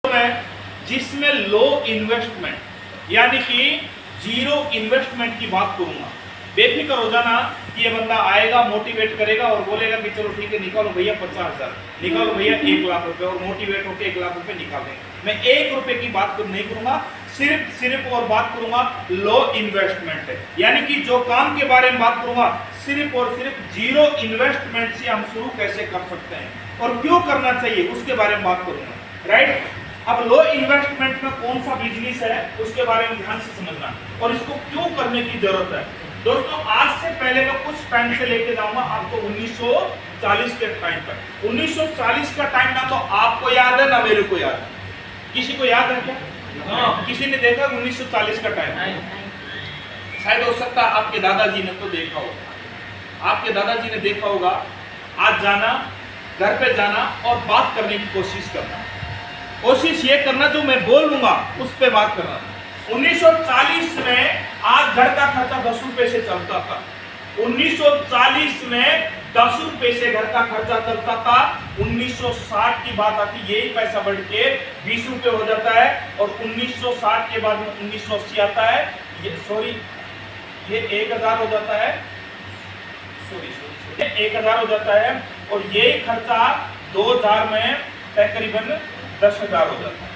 है जिसमें लो इन्वेस्टमेंट यानी कि जीरो इन्वेस्टमेंट की बात करूंगा। बेफिक्र हो जाना कि ये बंदा आएगा, मोटिवेट करेगा और बोलेगा कि चलो ठीक है निकालो भैया 50,000, निकालो भैया 1,00,000 रुपए, और मोटिवेट होकर 1,00,000 रुपए निकाल देंगे। मैं 1 रुपए की बात नहीं करूंगा, सिर्फ और बात करूंगा लो इन्वेस्टमेंट है, यानी कि जो काम के बारे में बात करूंगा सिर्फ और सिर्फ जीरो इन्वेस्टमेंट से हम शुरू कैसे कर सकते हैं और क्यों करना चाहिए उसके बारे में बात करूंगा। राइट, अब लो इन्वेस्टमेंट में कौन सा बिजनेस है उसके बारे में ध्यान से समझना और इसको क्यों करने की जरूरत है। दोस्तों आज से पहले मैं कुछ टाइम से लेके जाऊंगा आपको 1940 के टाइम पर। 1940 का टाइम ना तो आपको याद है ना मेरे को याद है, किसी को याद है क्या? किसी ने देखा 1940 का टाइम? शायद हो सकता है आपके दादाजी ने तो देखा होगा, आपके दादाजी ने देखा होगा। आज जाना, घर पे जाना और बात करने की कोशिश करना, कोशिश ये करना जो मैं बोलूंगा उस पे बात करना। 1940 में आज घर का खर्चा 10 रुपए से चलता था। 1940 में 10 रुपए से घर का खर्चा चलता था। 1960 की बात आती, यही पैसा बढ़ के 20 रुपए हो जाता है और 1960 के बाद में 1980 आता है, ये 1,000 हो जाता है, 1,000 हो जाता है और यही खर्चा 2000 में तकरीबन 10,000 हो जाता है।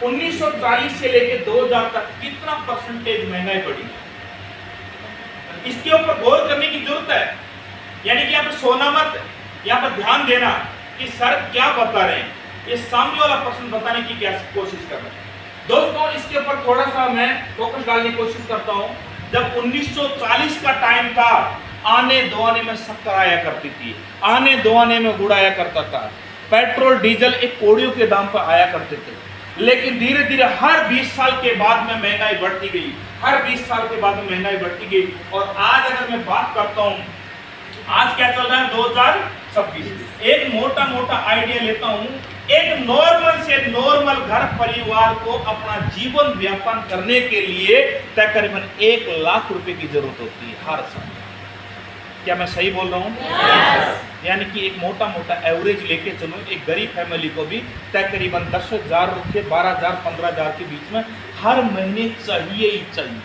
1940 से लेके 2000 तक कितना परसेंटेज महंगाई बढ़ी, इसके ऊपर गौर करने की जरूरत है। यानी कि यहाँ पर सोना मत, यहाँ पर ध्यान देना कि सर क्या बता रहे हैं, ये सामने वाला पर्सन बताने की क्या कोशिश कर रहे हैं। दोस्तों इसके ऊपर थोड़ा सा मैं फोकस डालने की कोशिश करता हूँ। जब 1940 का टाइम था, आने दो में शक्कर आया करती थी, आने दो में गुड़ आया करता था, पेट्रोल डीजल एक कौड़ियों के दाम पर आया करते थे। लेकिन धीरे धीरे हर 20 साल के बाद में महंगाई बढ़ती गई, हर 20 साल के बाद में महंगाई बढ़ती गई। और आज अगर मैं बात करता हूं, आज क्या चल रहा है 2026, एक मोटा मोटा आइडिया लेता हूं। एक नॉर्मल से नॉर्मल घर परिवार को अपना जीवन व्यापन करने के लिए तकरीबन 1,00,000 रुपए की जरूरत होती है हर साल। क्या मैं सही बोल रहा हूँ? yes. यानी कि एक मोटा मोटा एवरेज लेके चलो, एक गरीब फैमिली को भी तकरीबन 10,000 रुपये 12,000 15,000 के बीच में हर महीने चाहिए ही चाहिए।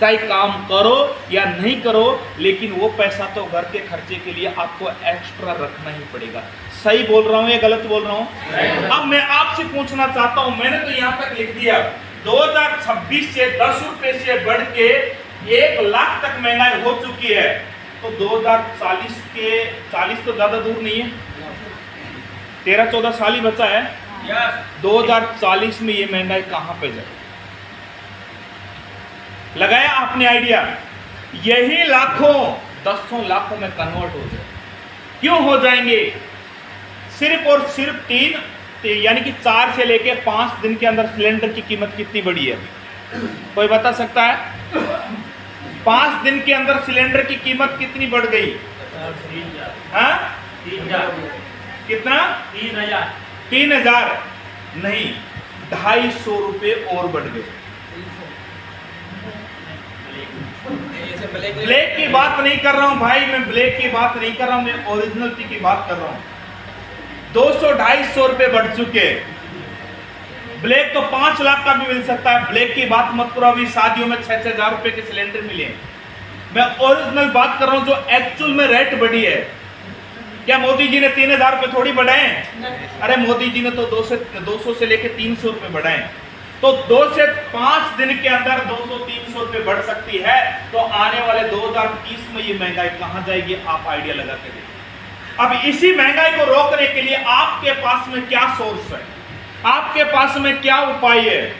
चाहे काम करो या नहीं करो, लेकिन वो पैसा तो घर के खर्चे के लिए आपको एक्स्ट्रा रखना ही पड़ेगा। सही बोल रहा हूँ या गलत बोल रहा हूँ? yes. अब मैं आपसे पूछना चाहता हूँ, मैंने तो यहाँ तक लिख दिया 2026 से 10 रुपये से बढ़ के 1,00,000 तक महंगाई हो चुकी है। तो 2040 के 40 तो ज्यादा दूर नहीं है, 13-14 साल ही बचा है। 2040 में ये महंगाई कहां पे जाए? लगाया आपने आइडिया? यही लाखों 10 लाखों में कन्वर्ट हो जाए। क्यों हो जाएंगे? सिर्फ और सिर्फ 3 यानी कि 4 से लेके 5 दिन के अंदर सिलेंडर की कीमत कितनी बढ़ी है? कोई बता सकता है? 5 दिन के अंदर सिलेंडर की कीमत कितनी बढ़ गई? 3,000 कितना? 3,000 नहीं, 250 रुपए और बढ़ गए। ब्लैक की बात नहीं कर रहा हूं भाई, मैं ब्लैक की बात नहीं कर रहा हूं, मैं ओरिजिनलिटी की बात कर रहा हूं। 200-250 रुपए बढ़ चुके। ब्लैक तो 5 लाख का भी मिल सकता है, ब्लैक की बात मत करो। अभी शादियों में 6,000 रुपए के सिलेंडर मिले। मैं ओरिजिनल बात कर रहा हूं जो एक्चुअल में रेट बढ़ी है। क्या मोदी जी ने 3,000 रुपए थोड़ी बढ़ाए? अरे मोदी जी ने तो 200 से लेके 300 रुपए बढ़ाए। तो 2 से 5 दिन के अंदर 200-300 रुपए बढ़ सकती है। तो आने वाले 2030 में ये महंगाई कहां जाएगी? आप आइडिया लगा के देखिए। अब इसी महंगाई को रोकने के लिए आपके पास में क्या सोर्स है, आपके पास में क्या उपाय है?